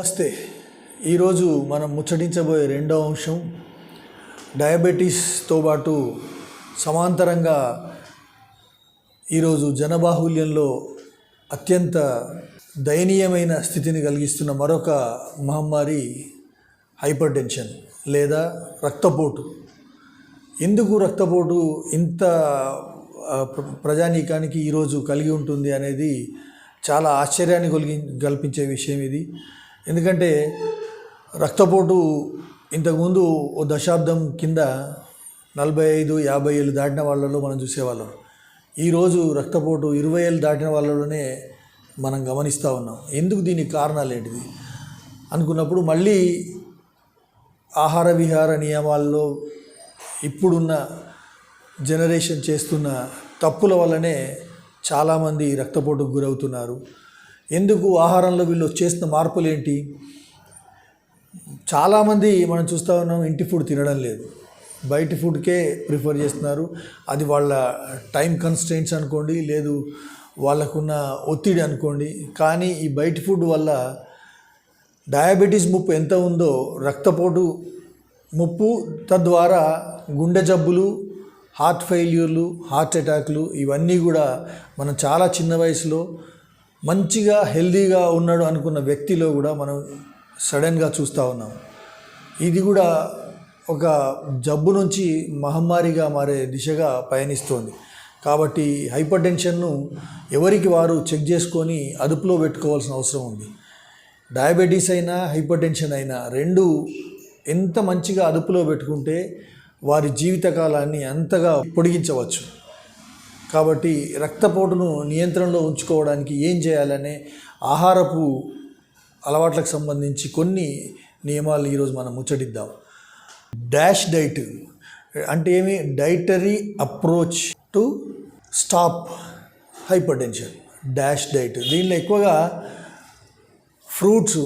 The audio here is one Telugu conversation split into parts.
నమస్తే. ఈరోజు మనం ముచ్చటించబోయే రెండవ అంశం డయాబెటీస్తో పాటు సమాంతరంగా ఈరోజు జనబాహుల్యంలో అత్యంత దయనీయమైన స్థితిని కలిగిస్తున్న మరొక మహమ్మారి హైపర్ టెన్షన్ లేదా రక్తపోటు. ఎందుకు రక్తపోటు ఇంత ప్రజానీకానికి ఈరోజు కలిగి ఉంటుంది అనేది చాలా ఆశ్చర్యాన్ని కల్పించే విషయం ఇది. ఎందుకంటే రక్తపోటు ఇంతకుముందు ఓ దశాబ్దం కింద 45-50 ఏళ్ళు దాటిన వాళ్ళలో మనం చూసేవాళ్ళం. ఈరోజు రక్తపోటు 20 ఏళ్ళు దాటిన వాళ్ళలోనే మనం గమనిస్తూ ఉన్నాం. ఎందుకు దీనికి కారణాలు ఏంటిది అనుకున్నప్పుడు మళ్ళీ ఆహార విహార నియమాల్లో ఇప్పుడున్న జనరేషన్ చేస్తున్న తప్పుల వల్లనే చాలామంది రక్తపోటుకు గురవుతున్నారు. ఎందుకు ఆహారంలో వీళ్ళు చేస్తున్న మార్పులు ఏంటి? చాలామంది మనం చూస్తూ ఉన్నాం, ఇంటి ఫుడ్ తినడం లేదు, బయట ఫుడ్కే ప్రిఫర్ చేస్తున్నారు. అది వాళ్ళ టైం కన్స్ట్రెయింట్స్ అనుకోండి, లేదు వాళ్ళకున్న ఒత్తిడి అనుకోండి. కానీ ఈ బయట ఫుడ్ వల్ల డయాబెటీస్ ముప్పు ఎంత ఉందో రక్తపోటు ముప్పు, తద్వారా గుండె జబ్బులు, హార్ట్ ఫెయిల్యూర్లు, హార్ట్ అటాక్లు ఇవన్నీ కూడా మనం చాలా చిన్న వయసులో మంచిగా హెల్దీగా ఉన్నాడు అనుకున్న వ్యక్తిలో కూడా మనం సడన్గా చూస్తూ ఉన్నాం. ఇది కూడా ఒక జబ్బు నుంచి మహమ్మారిగా మారే దిశగా పయనిస్తోంది. కాబట్టి హైపర్ టెన్షన్ను ఎవరికి వారు చెక్ చేసుకొని అదుపులో పెట్టుకోవాల్సిన అవసరం ఉంది. డయాబెటీస్ అయినా హైపర్ టెన్షన్ అయినా రెండు ఎంత మంచిగా అదుపులో పెట్టుకుంటే వారి జీవితకాలాన్ని అంతగా పొడిగించవచ్చు. కాబట్టి రక్తపోటును నియంత్రణలో ఉంచుకోవడానికి ఏం చేయాలనే ఆహారపు అలవాట్లకు సంబంధించి కొన్ని నియమాలు ఈరోజు మనం ముచ్చటిద్దాం. డాష్ డైట్ అంటే ఏమి? Dietary approach to stop hyper tension. Dash diet, దీనిలో ఎక్కువగా ఫ్రూట్స్,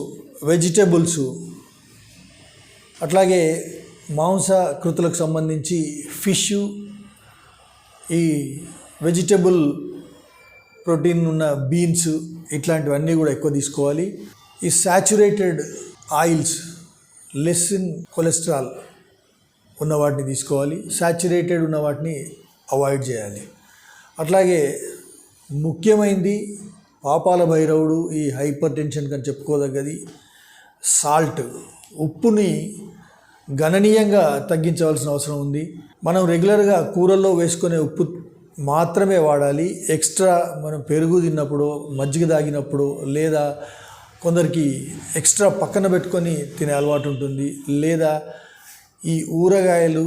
వెజిటబుల్స్, అట్లాగే మాంసకృతులకు సంబంధించి ఫిష్, ఈ వెజిటబుల్ ప్రోటీన్ ఉన్న బీన్స్ ఇట్లాంటివన్నీ కూడా ఎక్కువ తీసుకోవాలి. ఈ saturated oils, less in cholesterol ఉన్న వాటిని తీసుకోవాలి. సాచురేటెడ్ ఉన్న వాటిని అవాయిడ్ చేయాలి. అట్లాగే ముఖ్యమైనది పాపాల భైరవుడు ఈ హైపర్ టెన్షన్ కని చెప్పుకోదగ్గది సాల్ట్. ఉప్పుని గణనీయంగా తగ్గించవలసిన అవసరం ఉంది. మనం రెగ్యులర్గా కూరల్లో వేసుకునే ఉప్పు మాత్రమే వాడాలి. ఎక్స్ట్రా మనం పెరుగు తిన్నప్పుడు, మజ్జిగ తాగినప్పుడు, లేదా కొందరికి ఎక్స్ట్రా పక్కన పెట్టుకొని తినే అలవాటు ఉంటుంది, లేదా ఈ ఊరగాయలు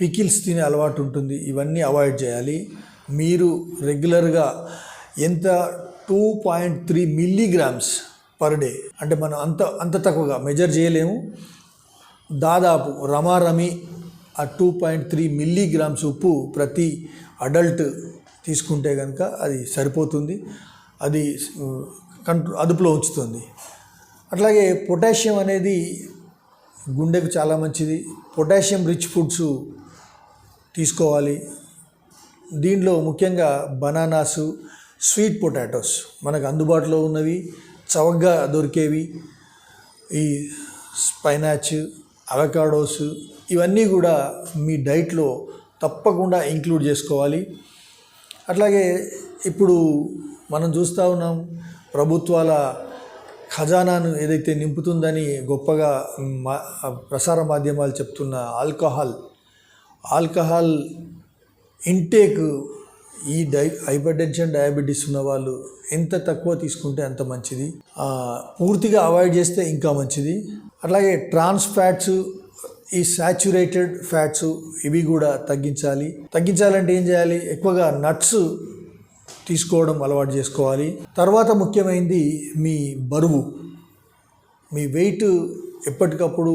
పికిల్స్ తినే అలవాటు ఉంటుంది. ఇవన్నీ అవాయిడ్ చేయాలి. మీరు రెగ్యులర్గా ఎంత 2.3 మిల్లీగ్రామ్స్ పర్ డే, అంటే మనం అంత తక్కువగా మెజర్ చేయలేము, దాదాపు రమారమి ఆ 2.3 మిల్లీగ్రామ్స్ ఉప్పు ప్రతి అడల్ట్ తీసుకుంటే కనుక అది సరిపోతుంది. అది అదుపులో ఉంచుతుంది. అట్లాగే పొటాషియం అనేది గుండెకు చాలా మంచిది. పొటాషియం రిచ్ ఫుడ్స్ తీసుకోవాలి. దీంట్లో ముఖ్యంగా బనానాసు, స్వీట్ పొటాటోస్ మనకు అందుబాటులో ఉన్నవి, చవకగా దొరికేవి, ఈ స్పైనాచ్, అవకాడోస్ ఇవన్నీ కూడా మీ డైట్లో తప్పకుండా ఇంక్లూడ్ చేసుకోవాలి. అట్లాగే ఇప్పుడు మనం చూస్తూ ఉన్నాం, ప్రభుత్వాల ఖజానాను ఏదైతే నింపుతుందని గొప్పగా ప్రసార మాధ్యమాలు చెప్తున్న ఆల్కహాల్ ఇంటేక్ ఈ హైపర్ టెన్షన్, డయాబెటీస్ ఉన్న వాళ్ళు ఎంత తక్కువ తీసుకుంటే అంత మంచిది. పూర్తిగా అవాయిడ్ చేస్తే ఇంకా మంచిది. అట్లాగే ట్రాన్స్ ఫ్యాట్స్, ఈ సాచురేటెడ్ ఫ్యాట్స్ ఇవి కూడా తగ్గించాలంటే ఏం చేయాలి? ఎక్కువగా నట్స్ తీసుకోవడం అలవాటు చేసుకోవాలి. తర్వాత ముఖ్యమైనది మీ బరువు. మీ వెయిట్ ఎప్పటికప్పుడు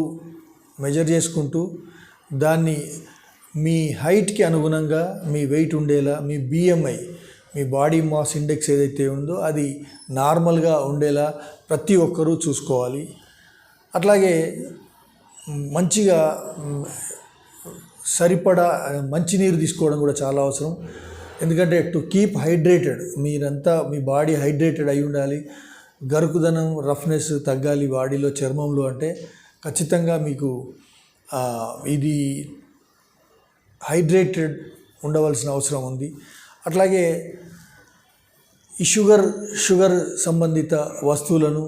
మెజర్ చేసుకుంటూ దాన్ని మీ హైట్కి అనుగుణంగా మీ వెయిట్ ఉండేలా, మీ BMI, మీ బాడీ మాస్ ఇండెక్స్ ఏదైతే ఉందో అది నార్మల్గా ఉండేలా ప్రతి ఒక్కరూ చూసుకోవాలి. అట్లాగే మంచిగా సరిపడా మంచినీరు తీసుకోవడం కూడా చాలా అవసరం. ఎందుకంటే టు కీప్ హైడ్రేటెడ్, మీరంతా మీ బాడీ హైడ్రేటెడ్ అయి ఉండాలి. గరుకుదనం రఫ్నెస్ తగ్గాలి బాడీలో చర్మంలో అంటే ఖచ్చితంగా మీకు ఇది హైడ్రేటెడ్ ఉండవలసిన అవసరం ఉంది. అట్లాగే ఈ షుగర్ సంబంధిత వస్తువులను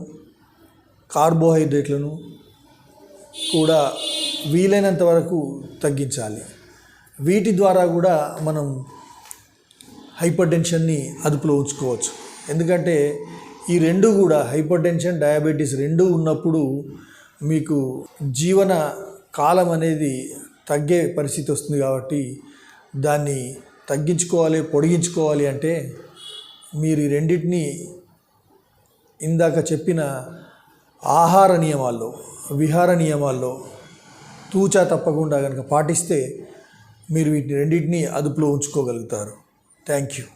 కార్బోహైడ్రేట్లను కూడా వీలైనంత వరకు తగ్గించాలి. వీటి ద్వారా కూడా మనం హైపర్ టెన్షన్ని అదుపులో ఉంచుకోవచ్చు. ఎందుకంటే ఈ రెండు కూడా హైపర్ టెన్షన్ డయాబెటీస్ రెండు ఉన్నప్పుడు మీకు జీవన కాలం అనేది తగ్గే పరిస్థితి వస్తుంది. కాబట్టి దాన్ని తగ్గించుకోవాలి, పొడిగించుకోవాలి అంటే మీరు ఈ రెండింటినీ ఇందాక చెప్పిన ఆహార నియమాల్లో, విహార నియమాల్లో తూచా తప్పకుండా కనుక పాటిస్తే మీరు వీటిని రెండింటినీ అదుపులో ఉంచుకోగలుగుతారు. Thank you.